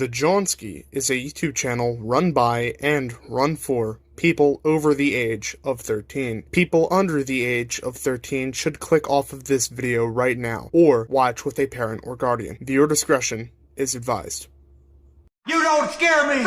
The Johnski is a YouTube channel run by and run for people over the age of 13. People under the age of 13 should click off of this video right now, or watch with a parent or guardian. Viewer discretion is advised. You don't scare me!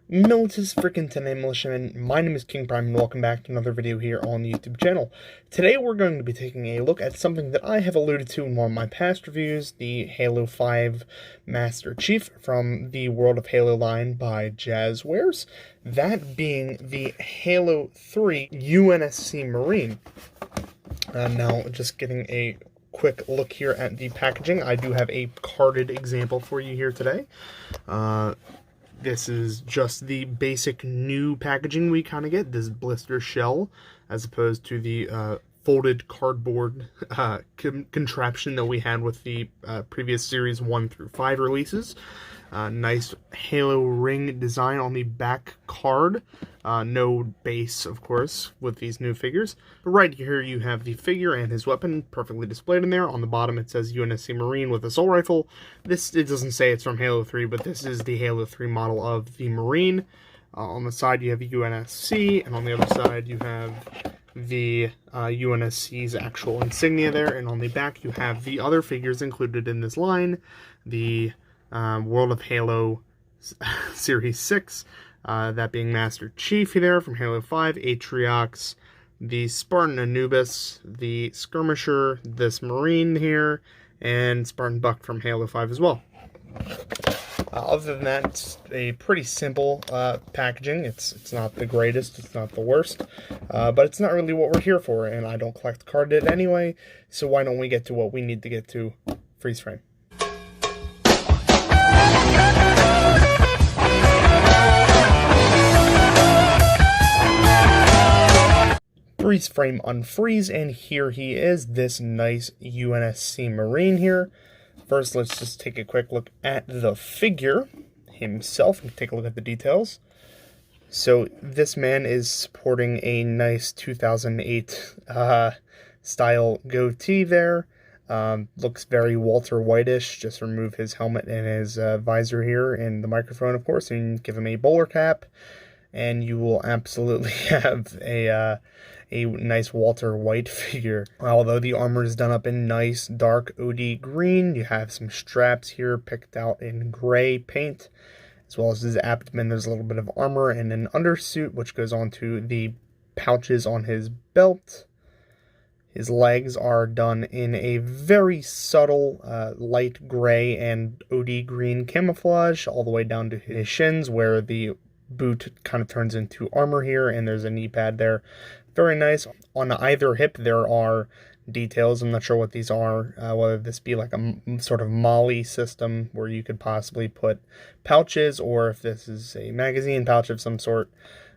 Militus freaking today, militiamen. My name is King Prime, and welcome back to another video here on the YouTube channel. Today we're going to be taking a look at something that I have alluded to in one of my past reviews, the Halo 5 Master Chief from the World of Halo line by Jazzwares. That being the Halo 3 UNSC Marine. Now, just getting a quick look here at the packaging. I do have a carded example for you here today. This is just the basic new packaging we kind of get, this blister shell, as opposed to the folded cardboard contraption that we had with the previous Series 1 through 5 releases. Nice Halo ring design on the back card. No base, of course, with these new figures. But right here you have the figure and his weapon perfectly displayed in there. On the bottom it says UNSC Marine with assault rifle. It doesn't say it's from Halo 3, but this is the Halo 3 model of the Marine. On the side you have UNSC, and on the other side you have the UNSC's actual insignia there. And on the back you have the other figures included in this line. The World of Halo Series 6, that being Master Chief there from Halo 5, Atriox, the Spartan Anubis, the Skirmisher, this Marine here, and Spartan Buck from Halo 5 as well. Other than that, it's a pretty simple packaging. It's not the greatest, it's not the worst, but it's not really what we're here for, and I don't collect carded anyway, so why don't we get to what we need to get to? Freeze frame. Freeze frame unfreeze, and here he is, this nice UNSC Marine here. First, let's just take a quick look at the figure himself and take a look at the details. So this man is sporting a nice 2008 style goatee there. Looks very Walter White-ish. Just remove his helmet and his visor here, and the microphone, of course, and give him a bowler cap, and you will absolutely have a nice Walter White figure. Although the armor is done up in nice dark OD green, you have some straps here picked out in gray paint, as well as his abdomen. There's a little bit of armor and an undersuit, which goes onto the pouches on his belt. His legs are done in a very subtle light gray and OD green camouflage, all the way down to his shins, where the boot kind of turns into armor here, and there's a knee pad there. Very nice. On either hip there are details. I'm not sure what these are, whether this be like a sort of molly system where you could possibly put pouches, or if this is a magazine pouch of some sort.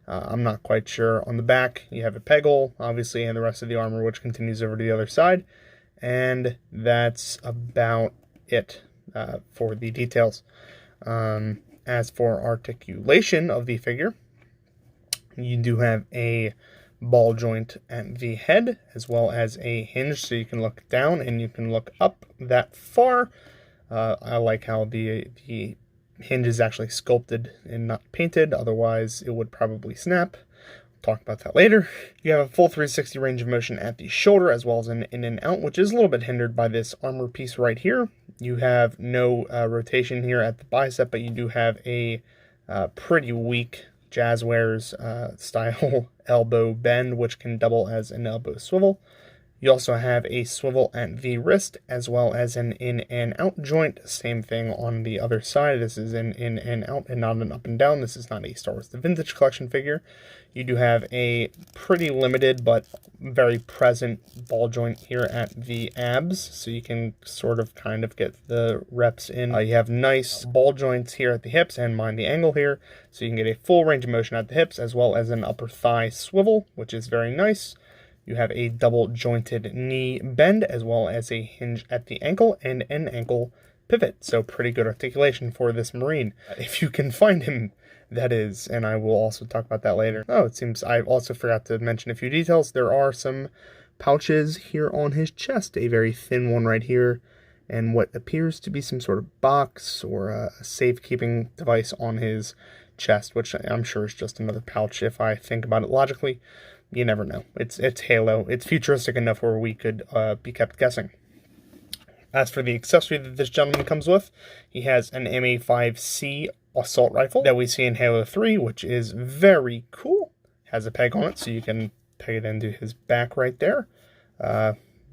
I'm not quite sure. On the back you have a peg hole, obviously, and the rest of the armor, which continues over to the other side. And that's about it for the details. As for articulation of the figure, you do have a ball joint at the head, as well as a hinge, so you can look down and you can look up that far. I like how the hinge is actually sculpted and not painted, otherwise it would probably snap. We'll talk about that later. You have a full 360 range of motion at the shoulder, as well as an in and out, which is a little bit hindered by this armor piece right here. You have no rotation here at the bicep, but you do have a pretty weak Jazzwares style elbow bend, which can double as an elbow swivel. You also have a swivel at the wrist, as well as an in and out joint. Same thing on the other side. This is an in and out and not an up and down. This is not a Star Wars The Vintage Collection figure. You do have a pretty limited but very present ball joint here at the abs, so you can sort of kind of get the reps in. You have nice ball joints here at the hips, and mind the angle here, so you can get a full range of motion at the hips, as well as an upper thigh swivel, which is very nice. You have a double jointed knee bend, as well as a hinge at the ankle and an ankle pivot. So pretty good articulation for this Marine, if you can find him, that is, and I will also talk about that later. Oh, it seems I also forgot to mention a few details. There are some pouches here on his chest, a very thin one right here, and what appears to be some sort of box or a safekeeping device on his chest, which I'm sure is just another pouch if I think about it logically. You never know. It's Halo. It's futuristic enough where we could be kept guessing. As for the accessory that this gentleman comes with, he has an M85C assault rifle that we see in Halo 3, which is very cool. Has a peg on it, so you can peg it into his back right there.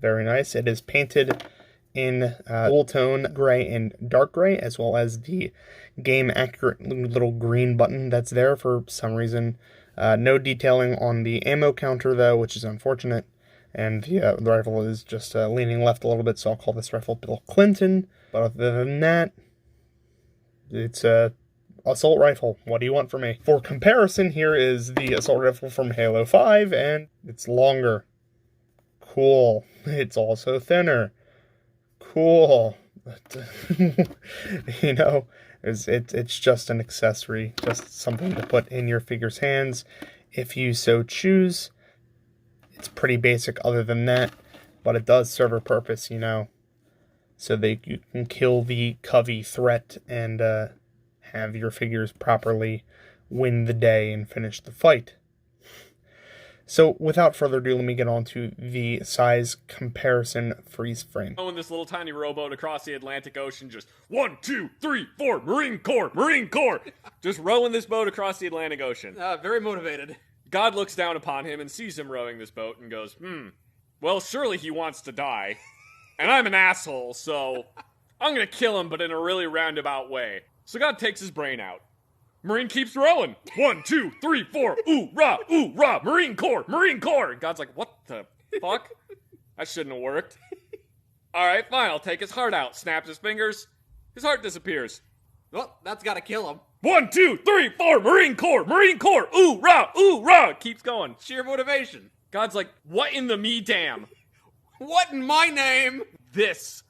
Very nice. It is painted in dual tone gray and dark gray, as well as the game accurate little green button that's there for some reason. No detailing on the ammo counter though, which is unfortunate. And the rifle is just leaning left a little bit, so I'll call this rifle Bill Clinton. But other than that, it's a assault rifle. What do you want from me? For comparison, here is the assault rifle from Halo 5, and it's longer. Cool. It's also thinner. Cool. You know, it's just an accessory, just something to put in your figure's hands if you so choose. It's pretty basic other than that, but it does serve a purpose, you know, so that you can kill the Covey threat and have your figures properly win the day and finish the fight. So, without further ado, let me get on to the size comparison freeze frame. In this little tiny rowboat across the Atlantic Ocean, just 1, 2, 3, 4, Marine Corps, Marine Corps! Just rowing this boat across the Atlantic Ocean. Very motivated. God looks down upon him and sees him rowing this boat and goes, well, surely he wants to die. And I'm an asshole, so I'm gonna kill him, but in a really roundabout way. So God takes his brain out. Marine keeps rowing. 1, 2, 3, 4. Ooh-rah, Marine Corps, Marine Corps. And God's like, what the fuck? That shouldn't have worked. All right, fine, I'll take his heart out. Snaps his fingers. His heart disappears. Well, that's gotta kill him. 1, 2, 3, 4. Marine Corps, Marine Corps. Ooh-rah. Keeps going. Sheer motivation. God's like, what in the me damn? What in my name? This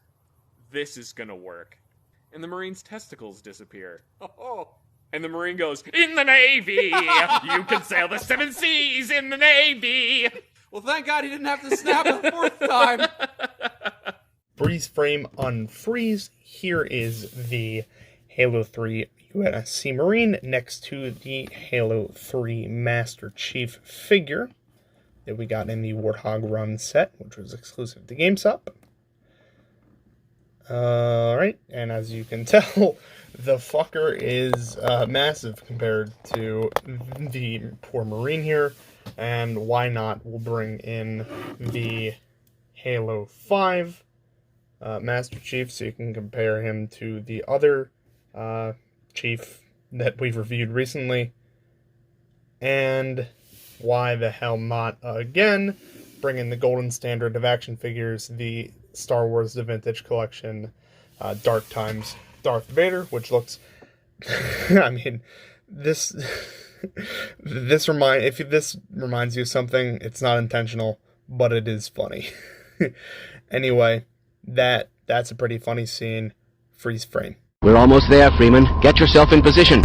is gonna work. And the Marine's testicles disappear. Oh. And the Marine goes, in the Navy! You can sail the 7 seas in the Navy! Well, thank God he didn't have to snap a 4th time. Freeze frame unfreeze. Here is the Halo 3 UNSC Marine next to the Halo 3 Master Chief figure that we got in the Warthog Run set, which was exclusive to GameStop. Alright, and as you can tell, the fucker is massive compared to the poor Marine here. And why not? We'll bring in the Halo 5 Master Chief so you can compare him to the other Chief that we've reviewed recently. And why the hell not again bring in the golden standard of action figures, the Star Wars The Vintage Collection Dark Times Darth Vader, which looks I mean, this reminds you of something, it's not intentional, but it is funny. Anyway, that's a pretty funny scene. Freeze frame. We're almost there, Freeman. Get yourself in position.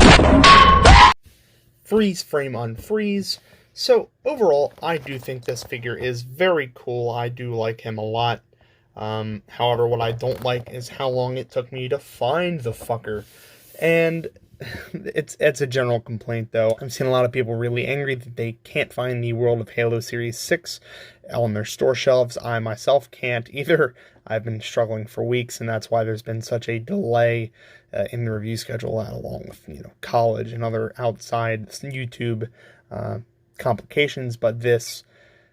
Freeze frame unfreeze. So, overall, I do think this figure is very cool. I do like him a lot. However, what I don't like is how long it took me to find the fucker. And it's a general complaint, though. I've seen a lot of people really angry that they can't find the World of Halo Series 6 on their store shelves. I myself can't either. I've been struggling for weeks, and that's why there's been such a delay in the review schedule, along with, you know, college and other outside YouTube complications. But this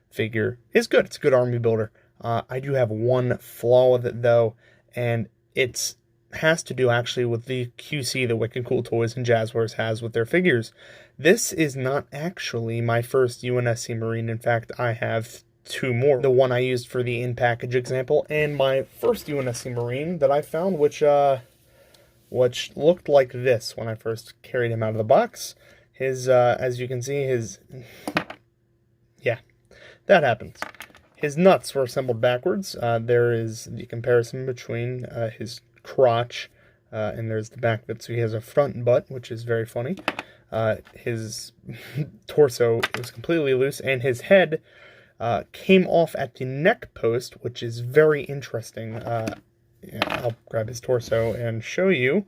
figure is good. It's a good army builder. I do have one flaw with it, though, and it has to do actually with the QC that Wicked Cool Toys and Jazzwares has with their figures. This is not actually my first UNSC Marine. In fact, I have two more. The one I used for the in-package example, and my first UNSC Marine that I found, which looked like this when I first carried him out of the box. His, as you can see, yeah, that happens. His nuts were assembled backwards. There is the comparison between his crotch, and there's the back bit, so he has a front butt, which is very funny. His torso is completely loose, and his head came off at the neck post, which is very interesting. Yeah, I'll grab his torso and show you.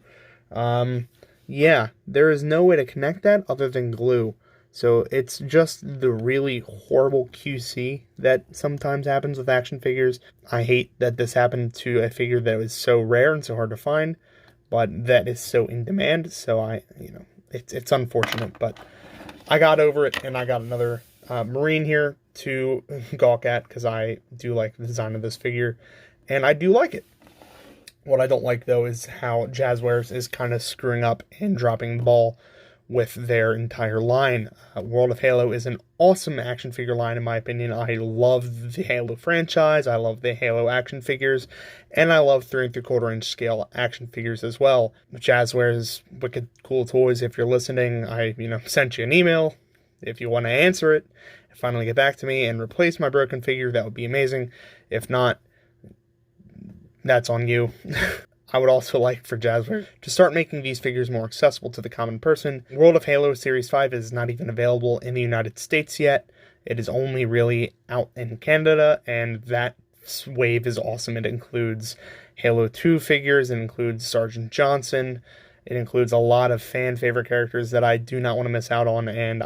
Yeah, there is no way to connect that other than glue. So it's just the really horrible QC that sometimes happens with action figures. I hate that this happened to a figure that was so rare and so hard to find, but that is so in demand. So it's unfortunate, but I got over it, and I got another Marine here to gawk at because I do like the design of this figure, and I do like it. What I don't like, though, is how Jazzwares is kind of screwing up and dropping the ball with their entire line. World of Halo is an awesome action figure line, in my opinion. I love the Halo franchise, I love the Halo action figures, and I love 3 3/4 inch scale action figures as well. Jazzwares, wicked cool toys. If you're listening, I sent you an email. If you want to answer it, finally get back to me and replace my broken figure, that would be amazing. If not, that's on you. I would also like for Jazzwares to start making these figures more accessible to the common person. World of Halo Series 5 is not even available in the United States yet. It is only really out in Canada, and that wave is awesome. It includes Halo 2 figures, it includes Sergeant Johnson, it includes a lot of fan favorite characters that I do not want to miss out on, and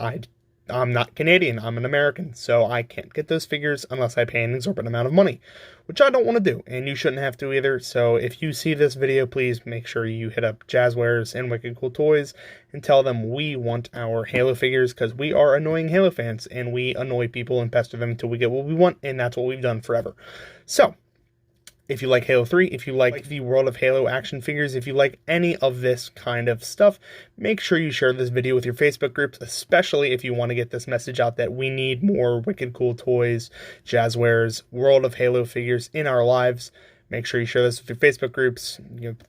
I'm not Canadian, I'm an American, so I can't get those figures unless I pay an exorbitant amount of money, which I don't want to do, and you shouldn't have to either. So if you see this video, please make sure you hit up Jazzwares and Wicked Cool Toys and tell them we want our Halo figures, because we are annoying Halo fans, and we annoy people and pester them until we get what we want, and that's what we've done forever. So if you like Halo 3, if you like the World of Halo action figures, if you like any of this kind of stuff, make sure you share this video with your Facebook groups, especially if you want to get this message out that we need more Wicked Cool Toys, Jazzwares, World of Halo figures in our lives. Make sure you share this with your Facebook groups,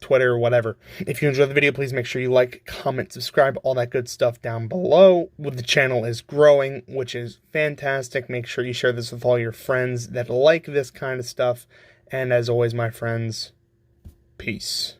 Twitter, whatever. If you enjoyed the video, please make sure you like, comment, subscribe, all that good stuff down below. The channel is growing, which is fantastic. Make sure you share this with all your friends that like this kind of stuff. And as always, my friends, peace.